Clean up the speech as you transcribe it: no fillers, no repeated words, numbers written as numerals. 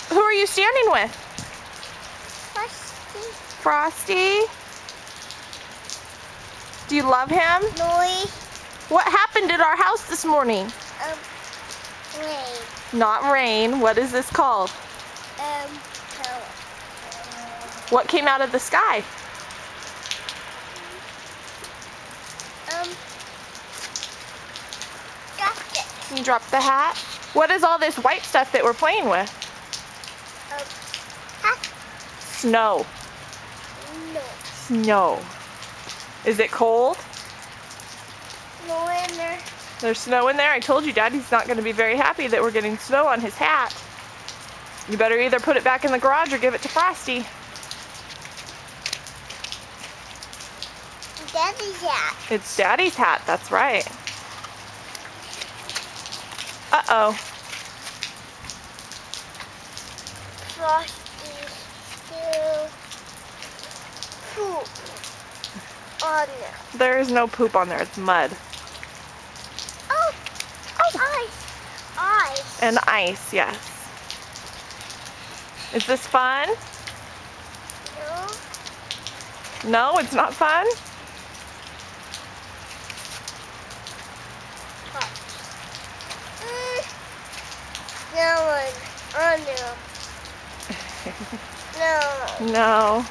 who are you standing with? Frosty. Frosty? Do you love him? Noise. What happened at our house this morning? Rain. Not rain. What is this called? Power. What came out of the sky? Dropped it. You dropped the hat? What is all this white stuff that we're playing with? Hat. Snow. No. Snow. Is it cold? No in there. There's snow in there. I told you Daddy's not going to be very happy that we're getting snow on his hat. You better either put it back in the garage or give it to Frosty. Daddy's hat. It's Daddy's hat, that's right. Uh-oh. Frosty's still poop on there. There is no poop on there, it's mud. Oh, ice. Ice. And ice, yes. Is this fun? No. No, it's not fun? No one on there. No. No.